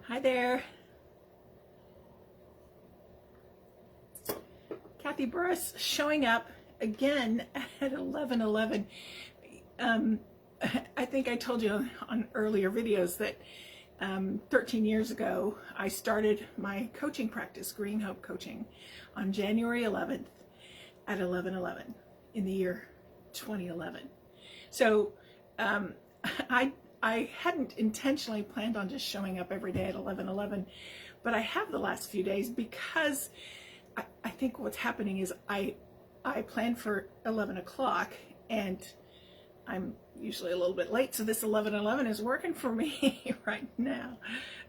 Hi there. Kathy Burris showing up again at 11:11. I think I told you on earlier videos that 13 years ago I started my coaching practice, Green Hope Coaching, on January 11th at 11:11 in the year 2011. So I hadn't intentionally planned on just showing up every day at 11:11, but I have the last few days because I think what's happening is I planned for 11 o'clock and I'm usually a little bit late, so this 11:11 is working for me right now.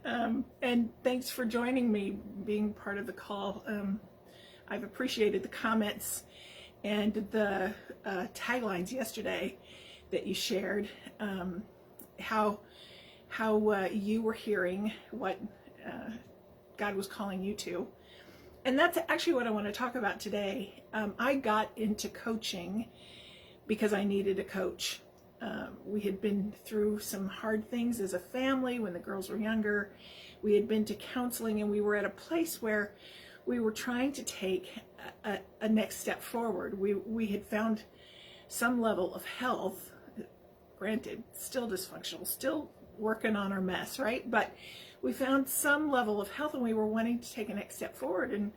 And thanks for joining me, being part of the call. I've appreciated the comments and the taglines yesterday that you shared. How you were hearing what God was calling you to. And that's actually what I want to talk about today. I got into coaching because I needed a coach. We had been through some hard things as a family when the girls were younger. We had been to counseling and we were at a place where we were trying to take a next step forward. We had found some level of health. Granted, still dysfunctional, still working on our mess, right? But we found some level of health and we were wanting to take a next step forward and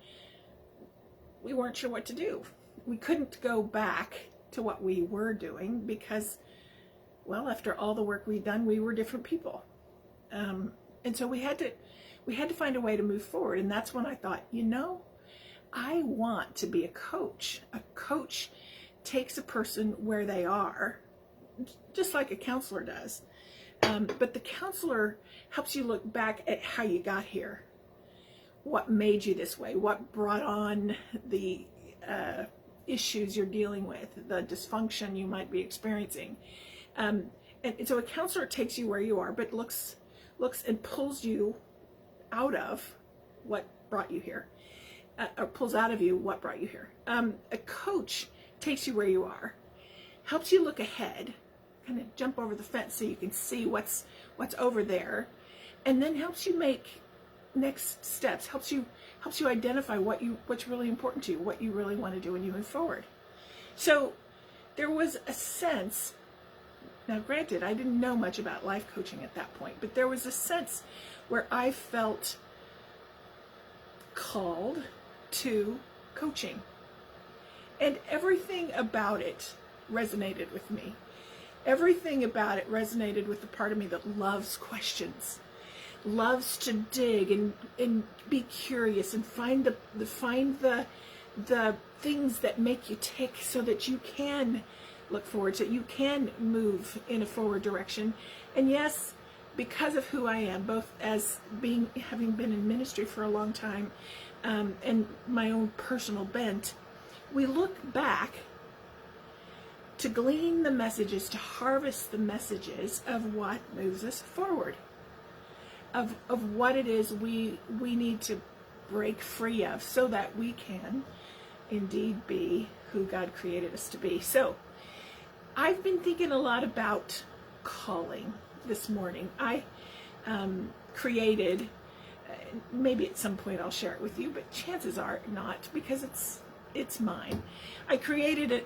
we weren't sure what to do. We couldn't go back to what we were doing because, well, after all the work we'd done, we were different people. And so we had to find a way to move forward. And that's when I thought, I want to be a coach. A coach takes a person where they are, just like a counselor does. But the counselor helps you look back at how you got here. What made you this way? What brought on the issues you're dealing with, the dysfunction you might be experiencing. And so a counselor takes you where you are, but looks and pulls you out of what brought you here, or pulls out of you what brought you here. A coach takes you where you are, helps you look ahead, kind of jump over the fence so you can see what's over there, and then helps you make next steps, helps you identify what's really important to you, what you really want to do when you move forward. So there was a sense, now granted, I didn't know much about life coaching at that point, but there was a sense where I felt called to coaching. And everything about it resonated with me. Everything about it resonated with the part of me that loves questions, loves to dig and be curious and find the things that make you tick so that you can look forward, so you can move in a forward direction. And yes, because of who I am, both as having been in ministry for a long time, and my own personal bent, we look back to glean the messages, to harvest the messages of what moves us forward, of what it is we need to break free of so that we can indeed be who God created us to be. So I've been thinking a lot about calling this morning. I created, maybe at some point I'll share it with you, but chances are not, because it's mine. I created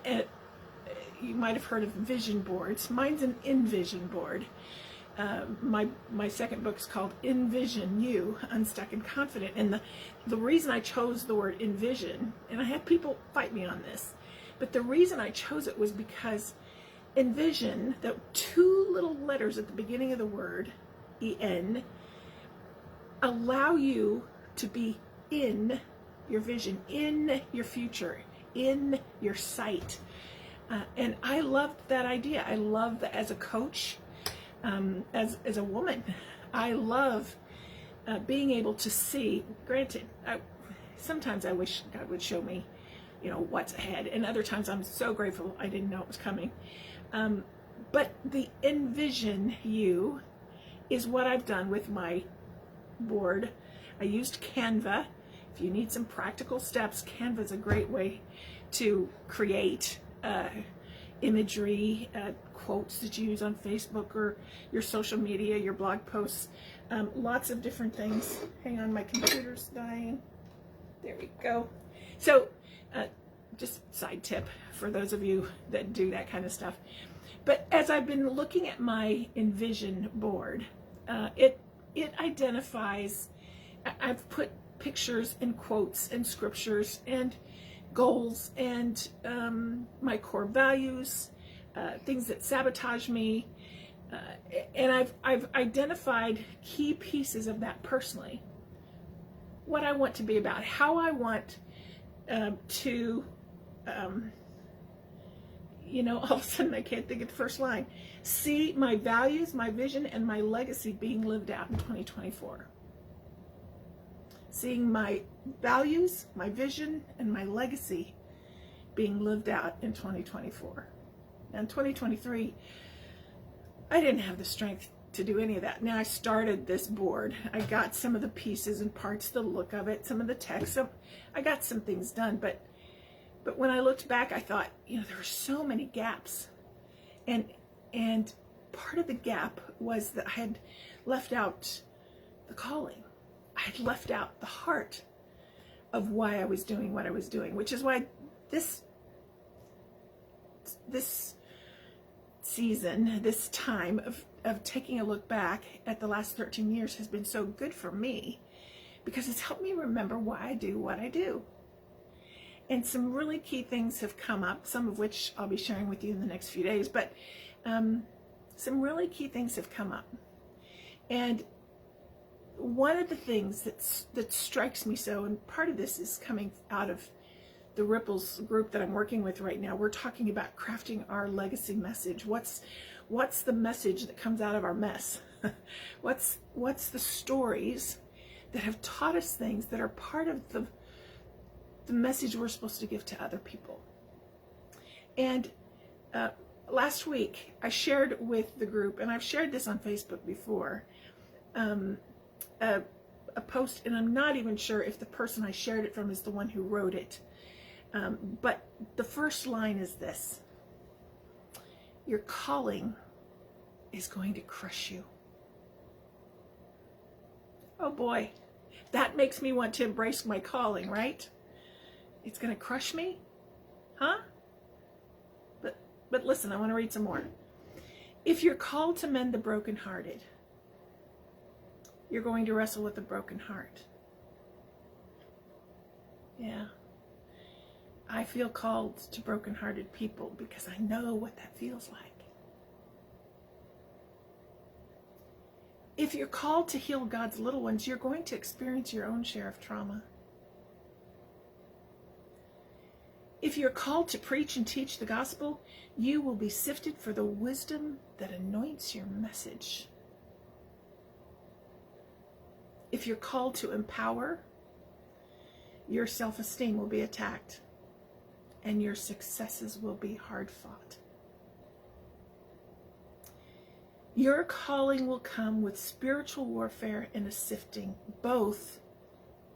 you might have heard of vision boards. Mine's an Envision board. My second book's called Envision You, Unstuck and Confident. And the reason I chose the word envision, and I had people fight me on this, but the reason I chose it was because envision, the two little letters at the beginning of the word, E-N, allow you to be in your vision, in your future, in your sight. And I loved that idea. I love that as a coach, as a woman. I love being able to see. Granted, sometimes I wish God would show me, what's ahead, and other times I'm so grateful I didn't know it was coming. But the Envision You is what I've done with my board. I used Canva. If you need some practical steps, Canva is a great way to create imagery, quotes that you use on Facebook or your social media, your blog posts, lots of different things. Hang on, my computer's dying. There we go. So just side tip for those of you that do that kind of stuff. But as I've been looking at my Envision board, it identifies, I've put pictures and quotes and scriptures and goals and my core values, things that sabotage me, and I've identified key pieces of that personally. What I want to be about, how I want to, all of a sudden I can't think of the first line. See my values, my vision, and my legacy being lived out in 2024. Seeing my values, my vision, and my legacy being lived out in 2024. Now in 2023, I didn't have the strength to do any of that. Now I started this board. I got some of the pieces and parts, the look of it, some of the text. So I got some things done, but when I looked back, I thought, there were so many gaps. And part of the gap was that I had left out the calling. I had left out the heart of why I was doing what I was doing, which is why this season, this time of taking a look back at the last 13 years has been so good for me, because it's helped me remember why I do what I do. And some really key things have come up, some of which I'll be sharing with you in the next few days, but some really key things have come up. And one of the things that strikes me so, and part of this is coming out of the Ripples group that I'm working with right now, we're talking about crafting our legacy message. What's the message that comes out of our mess? What's the stories that have taught us things that are part of the message we're supposed to give to other people? And last week I shared with the group, and I've shared this on Facebook before, a post, and I'm not even sure if the person I shared it from is the one who wrote it. But the first line is this: your calling is going to crush you. Oh boy, that makes me want to embrace my calling, right? It's going to crush me? Huh? But listen, I want to read some more. If you're called to mend the brokenhearted, you're going to wrestle with a broken heart. Yeah. I feel called to brokenhearted people because I know what that feels like. If you're called to heal God's little ones, you're going to experience your own share of trauma. If you're called to preach and teach the gospel, you will be sifted for the wisdom that anoints your message. If you're called to empower, your self-esteem will be attacked and your successes will be hard fought. Your calling will come with spiritual warfare and a sifting. Both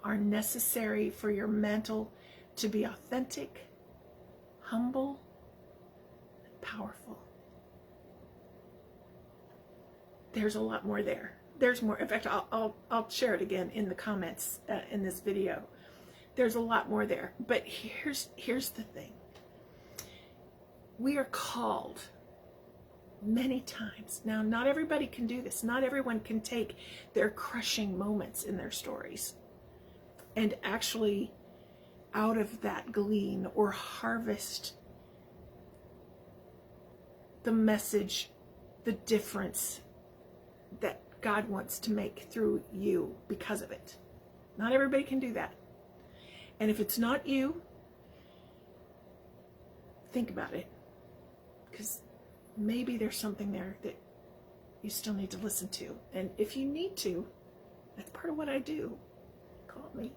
are necessary for your mantle to be authentic, humble, and powerful. There's a lot more there. There's more. In fact, I'll share it again in the comments in this video. There's a lot more there. But here's the thing. We are called many times. Now, not everybody can do this. Not everyone can take their crushing moments in their stories and actually out of that glean or harvest the message, the difference that God wants to make through you because of it. Not everybody can do that. And if it's not you, think about it. Because maybe there's something there that you still need to listen to. And if you need to, that's part of what I do. Call me.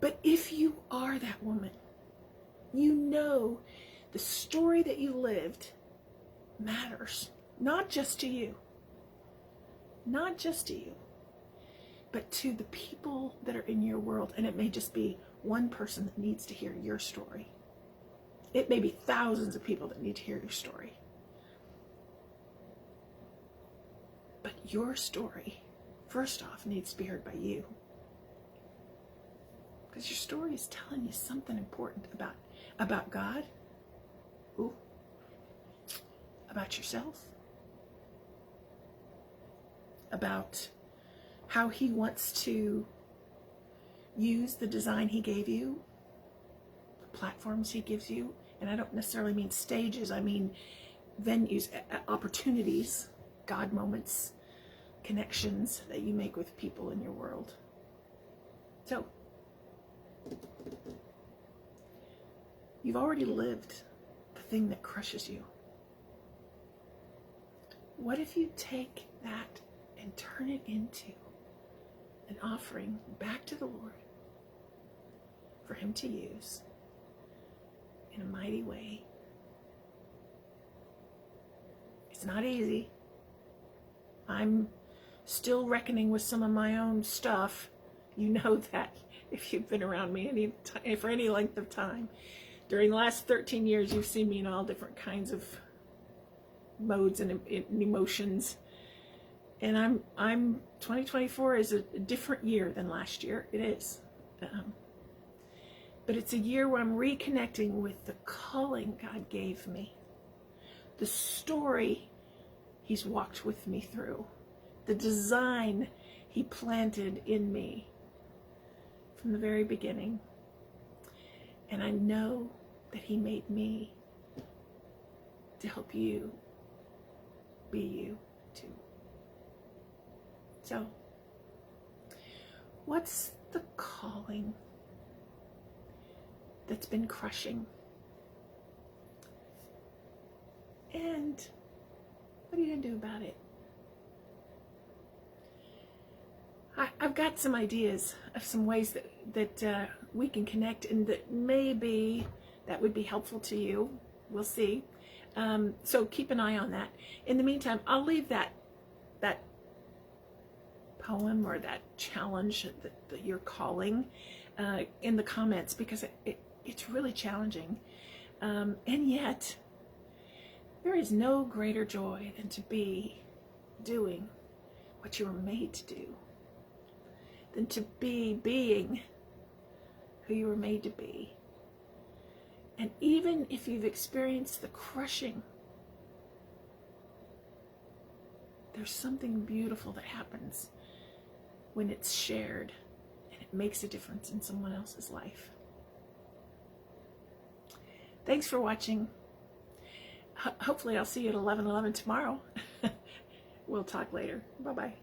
But if you are that woman, you know the story that you lived matters. Not just to you. Not just to you. But to the people that are in your world. And it may just be one person that needs to hear your story. It may be thousands of people that need to hear your story. But your story, first off, needs to be heard by you. Because your story is telling you something important about God, ooh, about yourself, about how he wants to use the design he gave you, the platforms he gives you. And I don't necessarily mean stages, I mean venues, opportunities, God moments, connections that you make with people in your world. So, you've already lived the thing that crushes you. What if you take that and turn it into an offering back to the Lord for him to use in a mighty way? It's not easy. I'm still reckoning with some of my own stuff. You know that if you've been around me for any length of time. During the last 13 years, you've seen me in all different kinds of modes and emotions. And I'm 2024 is a different year than last year. It is. But it's a year where I'm reconnecting with the calling God gave me. The story he's walked with me through. The design he planted in me from the very beginning. And I know that he made me to help you be you too. So, what's the calling that's been crushing? And what are you going to do about it? I've got some ideas of some ways that we can connect, and that maybe that would be helpful to you. We'll see. So keep an eye on that. In the meantime, I'll leave that poem or that challenge that you're calling in the comments, because it's really challenging. And yet, there is no greater joy than to be doing what you were made to do, than to be being who you were made to be. And even if you've experienced the crushing, there's something beautiful that happens when it's shared and it makes a difference in someone else's life. Thanks for watching. Hopefully I'll see you at 11:11 tomorrow. We'll talk later. Bye-bye.